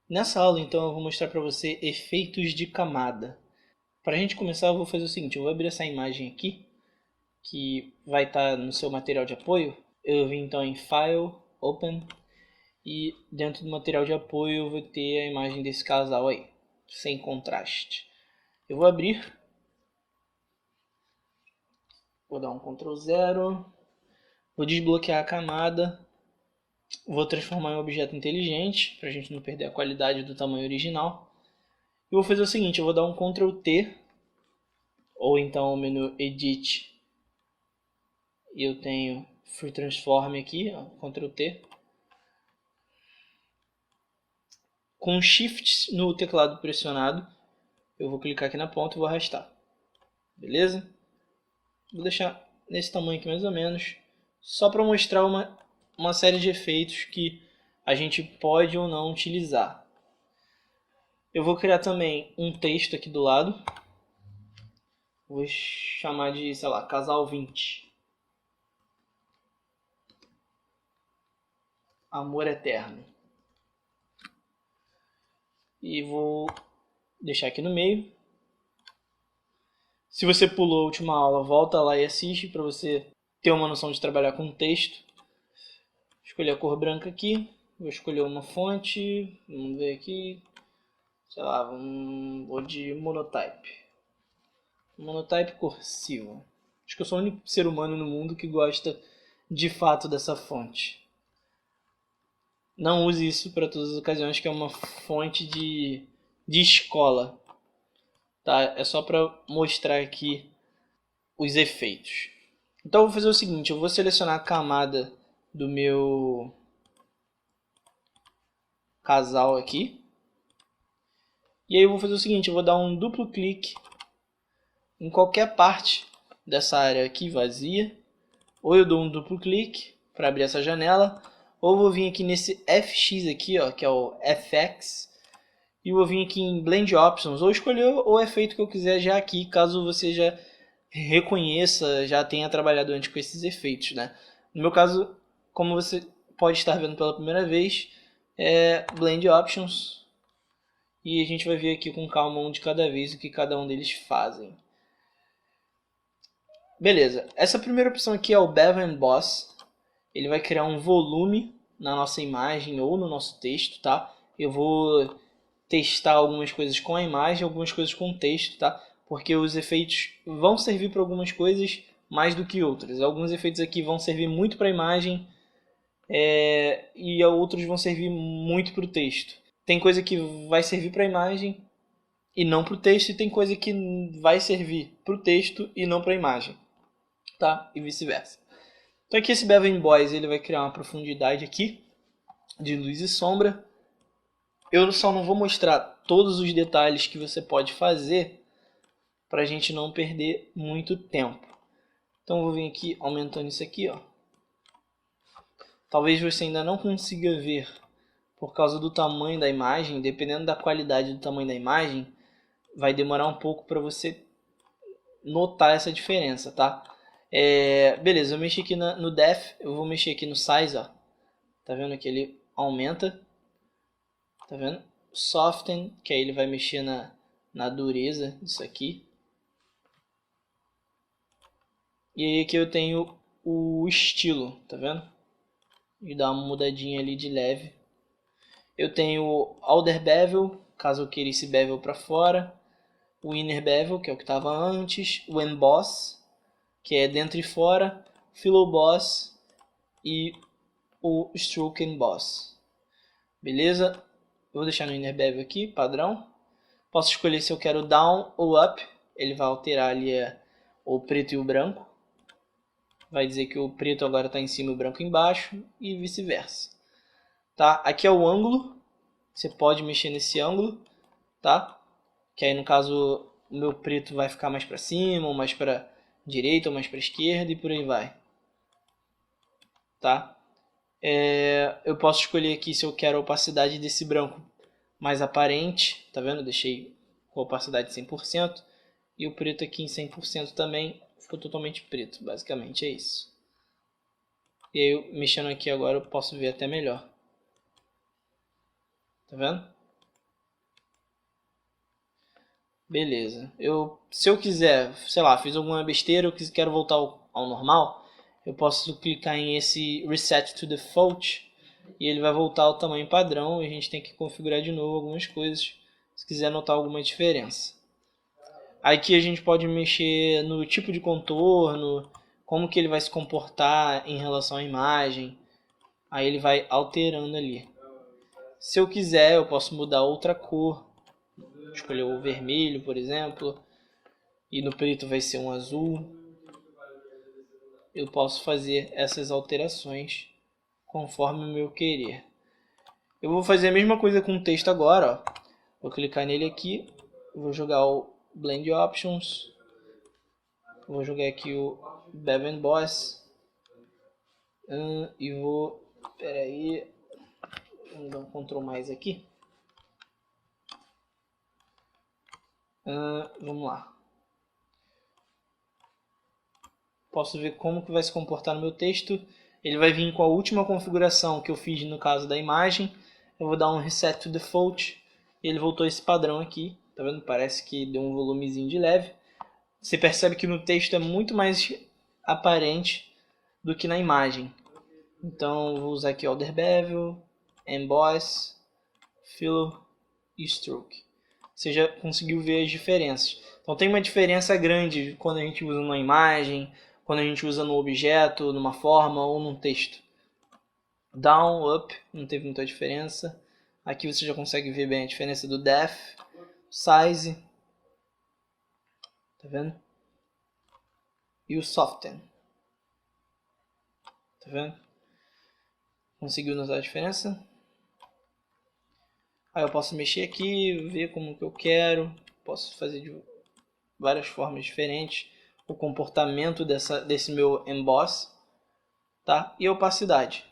Nessa aula, então, eu vou mostrar para você efeitos de camada. Para a gente começar, eu vou fazer o seguinte, eu vou abrir essa imagem aqui, que vai estar no seu material de apoio. Eu vim então em File, Open, e dentro do material de apoio eu vou ter a imagem desse casal aí, sem contraste. Eu vou abrir, vou dar um Ctrl 0, vou desbloquear a camada, vou transformar em um objeto inteligente, para a gente não perder a qualidade do tamanho original. Eu vou fazer o seguinte, eu vou dar um Ctrl T, ou então o menu Edit, e eu tenho Free Transform aqui, ó, Ctrl T. Com Shift no teclado pressionado, eu vou clicar aqui na ponta e vou arrastar. Beleza? Vou deixar nesse tamanho aqui mais ou menos, só para mostrar uma série de efeitos que a gente pode ou não utilizar. Eu vou criar também um texto aqui do lado. Vou chamar de, sei lá, casal 20. Amor eterno. E vou deixar aqui no meio. Se você pulou a última aula, volta lá e assiste para você ter uma noção de trabalhar com texto. Escolher a cor branca aqui. Vou escolher uma fonte. Vamos ver aqui. Sei lá, vou de Monotype. Monotype cursivo. Acho que eu sou o único ser humano no mundo que gosta de fato dessa fonte. Não use isso para todas as ocasiões, que é uma fonte de escola. Tá? É só para mostrar aqui os efeitos. Então eu vou fazer o seguinte, eu vou selecionar a camada do meu casal aqui. E aí eu vou fazer o seguinte, eu vou dar um duplo clique em qualquer parte dessa área aqui vazia. Ou eu dou um duplo clique para abrir essa janela, ou vou vir aqui nesse FX aqui, ó, que é o FX, e vou vir aqui em Blend Options, ou escolher o efeito que eu quiser já aqui, caso você já reconheça, já tenha trabalhado antes com esses efeitos, né? No meu caso, como você pode estar vendo pela primeira vez, é Blend Options, e a gente vai ver aqui com calma um de cada vez o que cada um deles fazem. Beleza, essa primeira opção aqui é o Bevel Emboss. Ele vai criar um volume na nossa imagem ou no nosso texto, tá? Eu vou testar algumas coisas com a imagem, algumas coisas com o texto, tá? Porque os efeitos vão servir para algumas coisas mais do que outras. Alguns efeitos aqui vão servir muito para a imagem e outros vão servir muito para o texto. Tem coisa que vai servir para a imagem e não para o texto, e tem coisa que vai servir para o texto e não para a imagem, tá? E vice-versa. Então aqui esse Bevel Boys ele vai criar uma profundidade aqui de luz e sombra. Eu só não vou mostrar todos os detalhes que você pode fazer para a gente não perder muito tempo. Então eu vou vir aqui aumentando isso aqui, ó. Talvez você ainda não consiga ver por causa do tamanho da imagem, dependendo da qualidade do tamanho da imagem, vai demorar um pouco para você notar essa diferença, tá? Beleza, eu mexi aqui no Depth, eu vou mexer aqui no Size, ó. Tá vendo que ele aumenta? Tá vendo? Soften, que aí ele vai mexer na dureza disso aqui. E aí aqui eu tenho o estilo, tá vendo? E dá uma mudadinha ali de leve. Eu tenho o Outer Bevel, caso eu queira esse bevel para fora. O Inner Bevel, que é o que estava antes. O Emboss, que é dentro e fora. Fill Boss e o Stroke Emboss. Beleza? Eu vou deixar no Inner Bevel aqui, padrão. Posso escolher se eu quero down ou up. Ele vai alterar ali o preto e o branco. Vai dizer que o preto agora está em cima e o branco embaixo e vice-versa. Tá? Aqui é o ângulo. Você pode mexer nesse ângulo, tá? Que aí no caso o meu preto vai ficar mais para cima, ou mais para direita, ou mais para esquerda e por aí vai. Tá? Eu posso escolher aqui se eu quero a opacidade desse branco mais aparente, tá vendo? Eu deixei com a opacidade 100%. E o preto aqui em 100% também ficou totalmente preto, basicamente é isso. E aí, mexendo aqui agora, eu posso ver até melhor. Tá vendo? Beleza. Se eu quiser, sei lá, fiz alguma besteira, quero voltar ao normal, eu posso clicar em esse Reset to Default e ele vai voltar ao tamanho padrão e a gente tem que configurar de novo algumas coisas se quiser notar alguma diferença. Aqui a gente pode mexer no tipo de contorno, como que ele vai se comportar em relação à imagem. Aí ele vai alterando ali. Se eu quiser, eu posso mudar outra cor. Escolher o vermelho, por exemplo. E no preto vai ser um azul. Eu posso fazer essas alterações conforme o meu querer. Eu vou fazer a mesma coisa com o texto agora. Ó. Vou clicar nele aqui. Vou jogar o Blend Options. Vou jogar aqui o Bevel Boss. E vou... Espera aí. Vamos dar um Ctrl mais aqui. Vamos lá. Posso ver como que vai se comportar no meu texto. Ele vai vir com a última configuração que eu fiz no caso da imagem. Eu vou dar um Reset to Default. E ele voltou esse padrão aqui. Tá vendo? Parece que deu um volumezinho de leve. Você percebe que no texto é muito mais aparente do que na imagem. Então eu vou usar aqui Order Bevel, Emboss, Fill e Stroke. Você já conseguiu ver as diferenças. Então tem uma diferença grande quando a gente usa numa imagem, quando a gente usa no objeto, numa forma ou num texto. Down, up, não teve muita diferença. Aqui você já consegue ver bem a diferença do depth, size, tá vendo? E o soften. Tá vendo? Conseguiu notar a diferença? Aí eu posso mexer aqui, ver como que eu quero. Posso fazer de várias formas diferentes. O comportamento desse meu emboss. Tá? E a opacidade.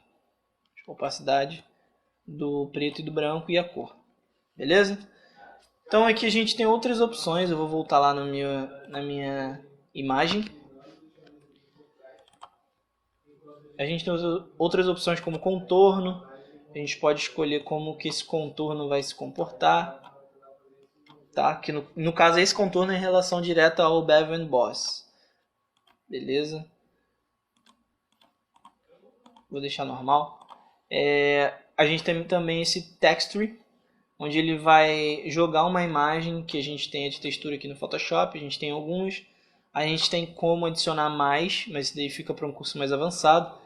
A opacidade do preto e do branco e a cor. Beleza? Então aqui a gente tem outras opções. Eu vou voltar lá na minha imagem. A gente tem outras opções como contorno. A gente pode escolher como que esse contorno vai se comportar. Tá? Que no caso esse contorno é em relação direta ao Bevel Boss. Beleza? Vou deixar normal. A gente tem também esse Texture, onde ele vai jogar uma imagem que a gente tem de textura aqui no Photoshop. A gente tem alguns. A gente tem como adicionar mais, mas isso daí fica para um curso mais avançado.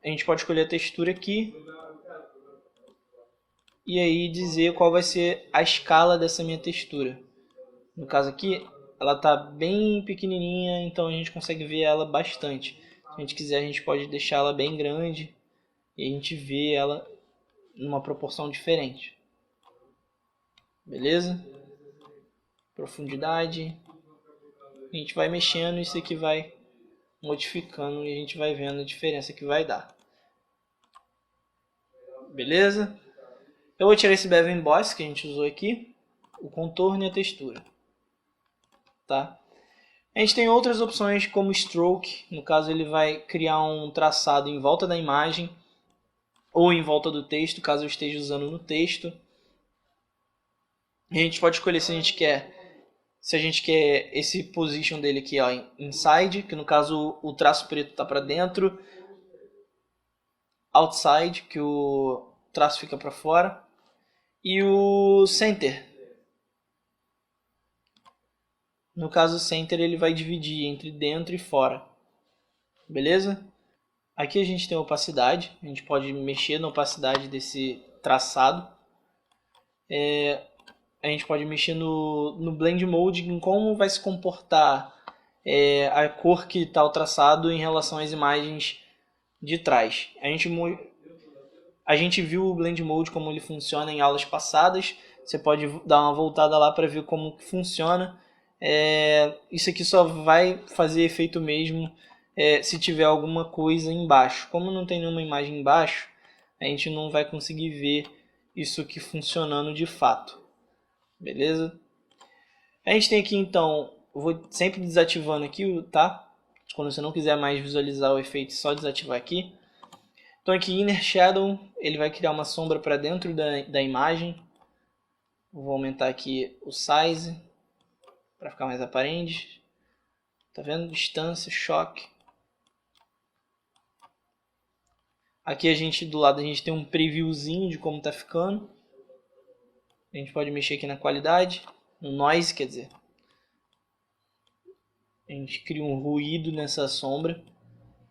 A gente pode escolher a textura aqui e aí dizer qual vai ser a escala dessa minha textura. No caso aqui, ela está bem pequenininha, então a gente consegue ver ela bastante. Se a gente quiser, a gente pode deixar ela bem grande e a gente vê ela numa proporção diferente. Beleza? Profundidade. A gente vai mexendo e isso aqui vai modificando e a gente vai vendo a diferença que vai dar. Beleza? Eu vou tirar esse Bevel Boss que a gente usou aqui, o contorno e a textura. Tá? A gente tem outras opções como Stroke, no caso ele vai criar um traçado em volta da imagem ou em volta do texto, caso eu esteja usando no texto. A gente pode escolher se a gente quer esse position dele aqui, ó, inside, que no caso o traço preto está para dentro, outside, que o traço fica para fora, e o center. No caso o center ele vai dividir entre dentro e fora. Beleza? Aqui a gente tem a opacidade, a gente pode mexer na opacidade desse traçado. A gente pode mexer no Blend Mode em como vai se comportar a cor que está o traçado em relação às imagens de trás. A gente viu o Blend Mode como ele funciona em aulas passadas. Você pode dar uma voltada lá para ver como que funciona. Isso aqui só vai fazer efeito mesmo se tiver alguma coisa embaixo. Como não tem nenhuma imagem embaixo, a gente não vai conseguir ver isso aqui funcionando de fato. Beleza? A gente tem aqui então, eu vou sempre desativando aqui, tá? Quando você não quiser mais visualizar o efeito, é só desativar aqui. Então aqui Inner Shadow, ele vai criar uma sombra para dentro da imagem. Vou aumentar aqui o size para ficar mais aparente. Tá vendo? Distância, choque. Aqui do lado a gente tem um previewzinho de como tá ficando. A gente pode mexer aqui na qualidade, no noise, quer dizer. A gente cria um ruído nessa sombra.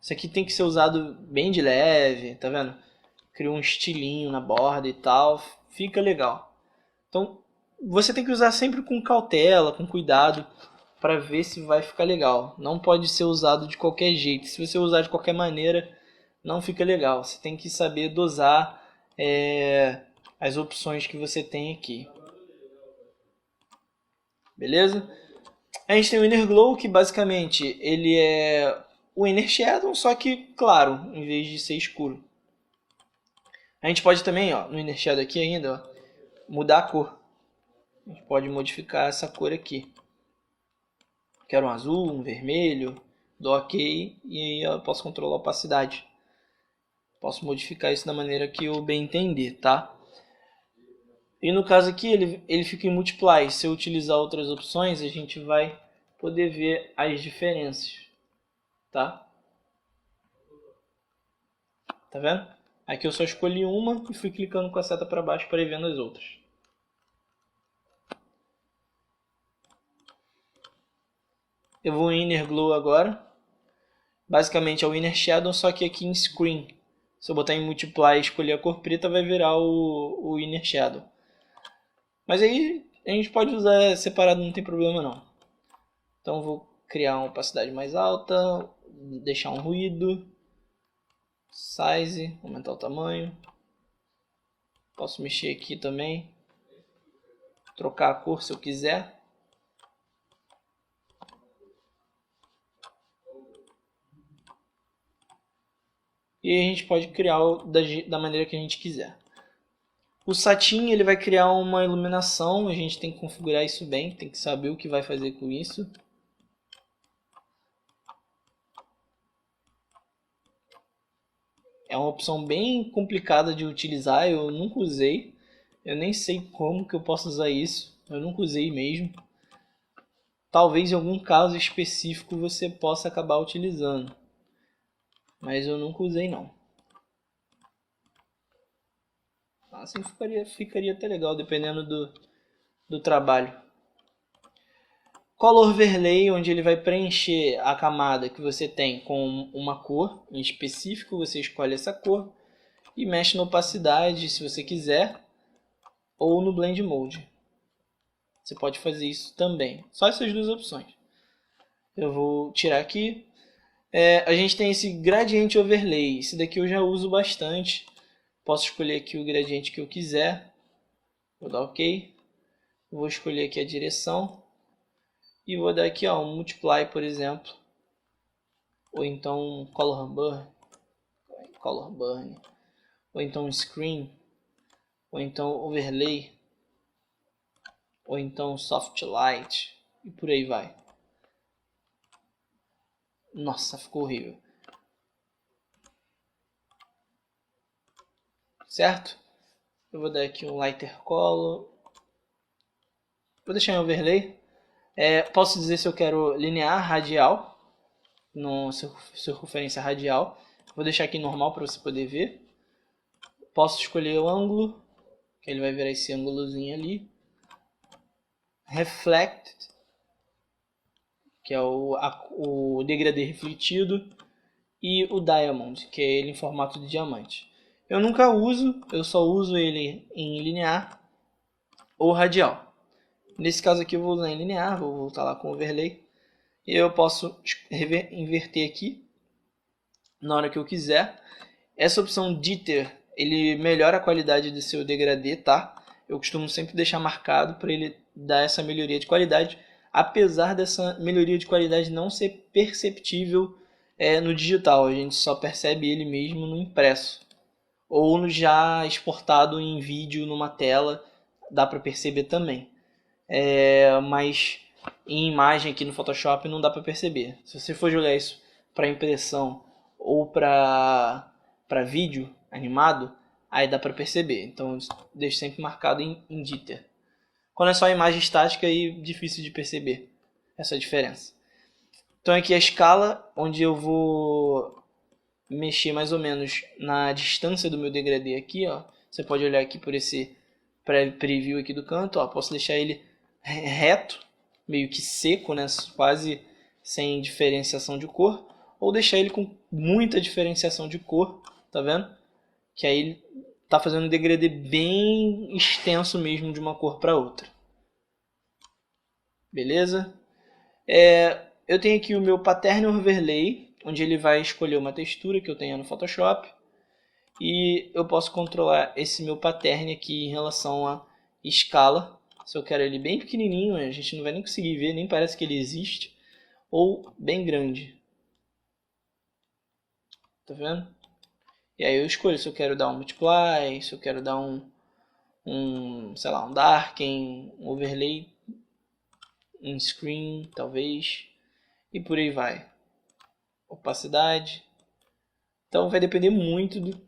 Isso aqui tem que ser usado bem de leve, tá vendo? Cria um estilinho na borda e tal, fica legal. Então, você tem que usar sempre com cautela, com cuidado, para ver se vai ficar legal. Não pode ser usado de qualquer jeito. Se você usar de qualquer maneira, não fica legal. Você tem que saber dosar as opções que você tem aqui. Beleza? A gente tem o Inner Glow, que basicamente ele é o Inner Shadow, só que claro, em vez de ser escuro. A gente pode também, ó, no Inner Shadow aqui ainda, ó, mudar a cor. A gente pode modificar essa cor aqui. Quero um azul, um vermelho, dou OK e aí eu posso controlar a opacidade. Posso modificar isso da maneira que eu bem entender, tá? E no caso aqui ele fica em Multiply. Se eu utilizar outras opções, a gente vai poder ver as diferenças, tá? Tá vendo? Aqui eu só escolhi uma e fui clicando com a seta para baixo para ir vendo as outras. Eu vou em Inner Glow agora. Basicamente é o Inner Shadow, só que aqui em Screen. Se eu botar em Multiply e escolher a cor preta, vai virar o Inner Shadow. Mas aí a gente pode usar separado, não tem problema não. Então eu vou criar uma opacidade mais alta, deixar um ruído, size, aumentar o tamanho. Posso mexer aqui também, trocar a cor se eu quiser. E a gente pode criar da maneira que a gente quiser. O Satin ele vai criar uma iluminação, a gente tem que configurar isso bem, tem que saber o que vai fazer com isso. É uma opção bem complicada de utilizar, eu nunca usei. Eu nem sei como que eu posso usar isso, eu nunca usei mesmo. Talvez em algum caso específico você possa acabar utilizando, mas eu nunca usei não. Assim ficaria até legal, dependendo do trabalho. Color Overlay, onde ele vai preencher a camada que você tem com uma cor em específico, você escolhe essa cor e mexe na opacidade se você quiser, ou no Blend Mode. Você pode fazer isso também, só essas duas opções. Eu vou tirar aqui. A gente tem esse Gradient Overlay, esse daqui eu já uso bastante. Posso escolher aqui o gradiente que eu quiser, vou dar OK. Vou escolher aqui a direção e vou dar aqui um Multiply, por exemplo, ou então Color Burn, ou então Screen, ou então Overlay, ou então Soft Light, e por aí vai. Nossa, ficou horrível. Certo? Eu vou dar aqui um Lighter Color. Vou deixar em Overlay. Posso dizer se eu quero linear, radial, no circunferência radial. Vou deixar aqui normal para você poder ver. Posso escolher o ângulo, que ele vai virar esse ângulozinho ali. Reflect, que é o degradê refletido. E o Diamond, que é ele em formato de diamante. Eu nunca uso, eu só uso ele em linear ou radial. Nesse caso aqui eu vou usar em linear, vou voltar lá com o Overlay. E eu posso inverter aqui na hora que eu quiser. Essa opção Jitter, ele melhora a qualidade do seu degradê, tá? Eu costumo sempre deixar marcado para ele dar essa melhoria de qualidade, apesar dessa melhoria de qualidade não ser perceptível no digital. A gente só percebe ele mesmo no impresso. Ou no já exportado em vídeo numa tela, dá para perceber também. Mas em imagem aqui no Photoshop não dá para perceber. Se você for jogar isso para impressão ou para vídeo animado, aí dá para perceber. Então deixo sempre marcado em Jitter. Quando é só imagem estática, aí é difícil de perceber essa diferença. Então aqui a escala, onde eu vou mexer mais ou menos na distância do meu degradê aqui, ó. Você pode olhar aqui por esse preview aqui do canto, ó. Posso deixar ele reto, meio que seco, né? Quase sem diferenciação de cor, ou deixar ele com muita diferenciação de cor, tá vendo? Que aí ele tá fazendo um degradê bem extenso mesmo de uma cor para outra. Beleza? Eu tenho aqui o meu Pattern Overlay, onde ele vai escolher uma textura que eu tenha no Photoshop. E eu posso controlar esse meu pattern aqui em relação à escala. Se eu quero ele bem pequenininho, a gente não vai nem conseguir ver, nem parece que ele existe. Ou bem grande. Tá vendo? E aí eu escolho se eu quero dar um multiply, se eu quero dar sei lá, um darken, um overlay, um screen, talvez. E por aí vai. Opacidade. Então vai depender muito do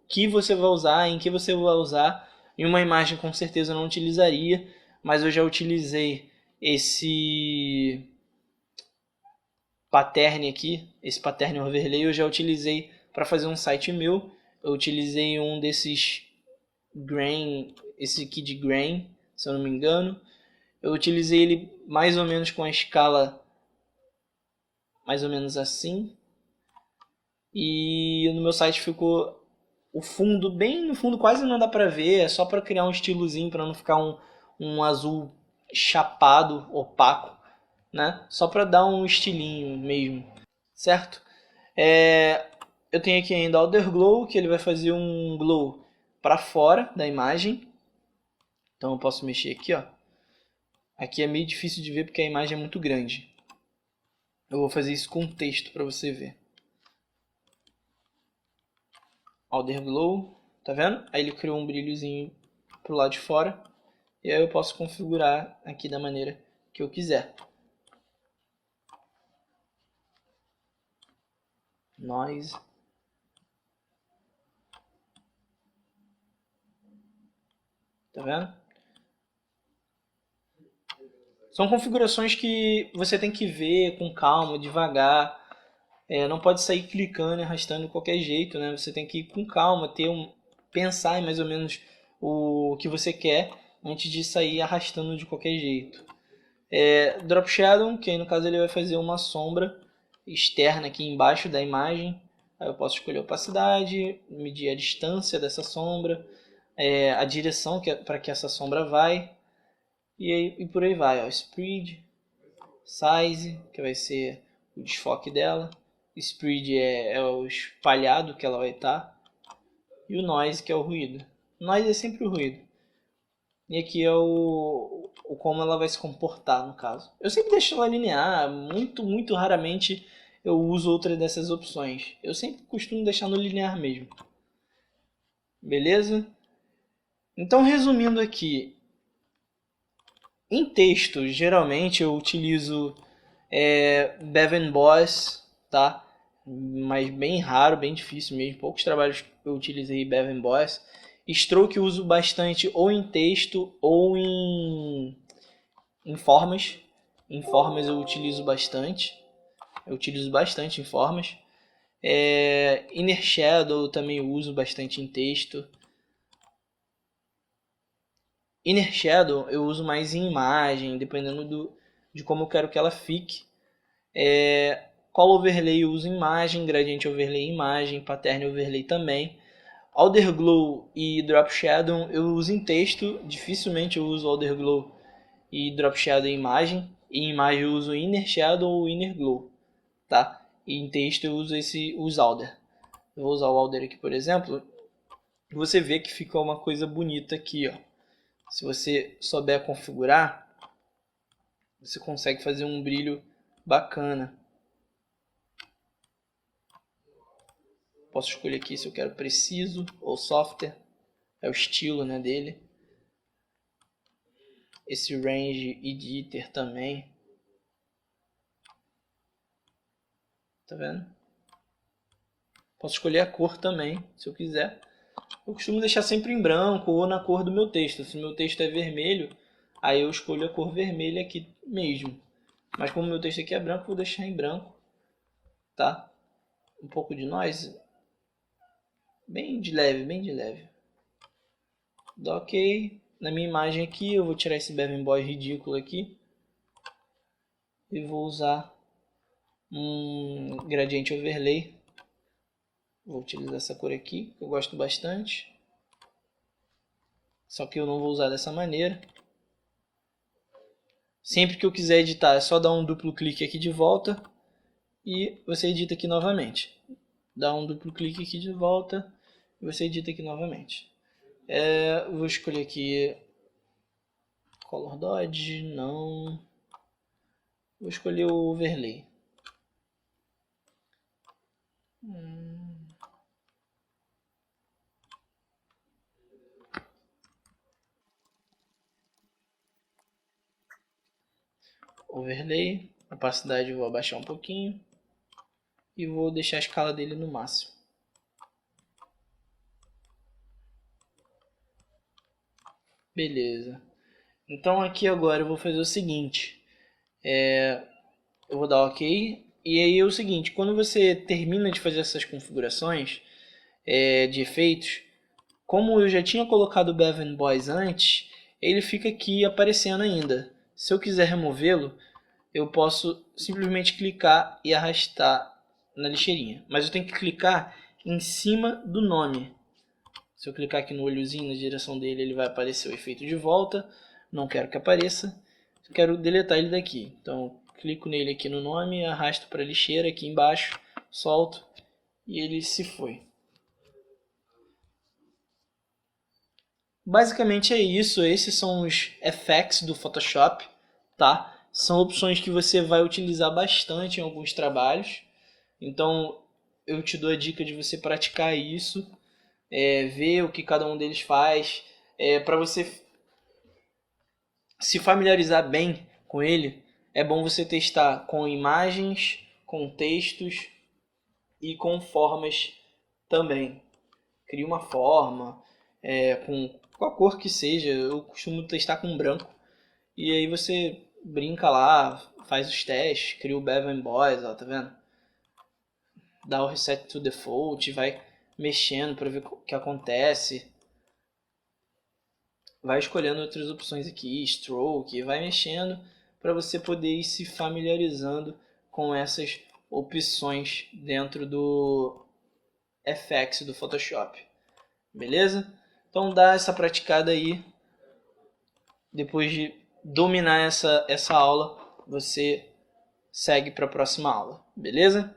que você vai usar, em que você vai usar. Em uma imagem com certeza eu não utilizaria, mas eu já utilizei esse pattern aqui, esse pattern overlay eu já utilizei para fazer um site meu. Eu utilizei um desses grain, esse aqui de grain, se eu não me engano. Eu utilizei ele mais ou menos com a escala mais ou menos assim. E no meu site ficou o fundo, bem no fundo, quase não dá pra ver, é só para criar um estilozinho, para não ficar um azul chapado, opaco, né? Só para dar um estilinho mesmo, certo? Eu tenho aqui ainda o Outer Glow, que ele vai fazer um glow para fora da imagem. Então eu posso mexer aqui, ó. Aqui é meio difícil de ver porque a imagem é muito grande. Eu vou fazer isso com texto para você ver. Outer Glow, tá vendo? Aí ele criou um brilhozinho pro lado de fora. E aí eu posso configurar aqui da maneira que eu quiser. Noise. Tá vendo? São configurações que você tem que ver com calma, devagar. Não pode sair clicando e arrastando de qualquer jeito, né? Você tem que ir com calma, pensar em mais ou menos o que você quer antes de sair arrastando de qualquer jeito. Drop Shadow, que aí no caso ele vai fazer uma sombra externa aqui embaixo da imagem. Aí eu posso escolher a opacidade, medir a distância dessa sombra, a direção para que essa sombra vai. E por aí vai, ó. Spread, Size, que vai ser o desfoque dela. Spread é o espalhado que ela vai estar. E o Noise, que é o ruído. Noise é sempre o ruído. E aqui é o como ela vai se comportar, no caso. Eu sempre deixo ela linear, muito raramente eu uso outra dessas opções. Eu sempre costumo deixar no linear mesmo. Beleza? Então, resumindo aqui, em texto, geralmente eu utilizo Bevel Boss, tá? Mas bem raro, bem difícil mesmo. Poucos trabalhos eu utilizei Bevel Boss. Stroke eu uso bastante ou em texto ou em formas. Em formas eu utilizo bastante. Eu utilizo bastante em formas. Inner Shadow também eu uso bastante em texto. Inner Shadow eu uso mais em imagem, dependendo de como eu quero que ela fique. Color Overlay eu uso em imagem, Gradient Overlay em imagem, Pattern Overlay também. Outer Glow e Drop Shadow eu uso em texto, dificilmente eu uso Outer Glow e Drop Shadow em imagem. Em imagem eu uso Inner Shadow ou Inner Glow, tá? E em texto eu uso os Outer. Eu vou usar o Outer aqui, por exemplo. Você vê que fica uma coisa bonita aqui, ó. Se você souber configurar, você consegue fazer um brilho bacana. Posso escolher aqui se eu quero preciso ou software. É o estilo, né, dele. Esse range editor também. Tá vendo? Posso escolher a cor também, se eu quiser. Eu costumo deixar sempre em branco ou na cor do meu texto. Se o meu texto é vermelho, aí eu escolho a cor vermelha aqui mesmo. Mas como o meu texto aqui é branco, vou deixar em branco, tá? Um pouco de noise, bem de leve, bem de leve. Dá ok. Na minha imagem aqui, eu vou tirar esse Bevan Boy ridículo aqui. E vou usar um Gradient Overlay. Vou utilizar essa cor aqui, que eu gosto bastante. Só que eu não vou usar dessa maneira. Sempre que eu quiser editar, é só dar um duplo clique aqui de volta. E você edita aqui novamente. Dá um duplo clique aqui de volta. E você edita aqui novamente. Vou escolher aqui Color Dodge, não. Vou escolher o Overlay. Overlay, opacidade eu vou abaixar um pouquinho. E vou deixar a escala dele no máximo. Beleza. Então aqui agora eu vou fazer o seguinte. Eu vou dar OK. E aí é o seguinte, quando você termina de fazer essas configurações de efeitos, como eu já tinha colocado o Bevan Boys antes, ele fica aqui aparecendo ainda. Se eu quiser removê-lo, eu posso simplesmente clicar e arrastar na lixeirinha. Mas eu tenho que clicar em cima do nome. Se eu clicar aqui no olhozinho na direção dele, ele vai aparecer o efeito de volta. Não quero que apareça. Eu quero deletar ele daqui. Então, clico nele aqui no nome, arrasto para a lixeira aqui embaixo, solto e ele se foi. Basicamente é isso. Esses são os effects do Photoshop, tá? São opções que você vai utilizar bastante em alguns trabalhos. Então, eu te dou a dica de você praticar isso. Ver o que cada um deles faz, para você se familiarizar bem com ele. É bom você testar com imagens, com textos e com formas também. Cria uma forma com a cor que seja. Eu costumo testar com branco e aí você brinca lá, faz os testes, cria o Bevan Boys, ó, tá vendo? Dá o reset to default, vai mexendo para ver o que acontece. Vai escolhendo outras opções aqui, stroke, vai mexendo para você poder ir se familiarizando com essas opções dentro do FX do Photoshop. Beleza? Então dá essa praticada aí. Depois de dominar essa aula, você segue para a próxima aula. Beleza?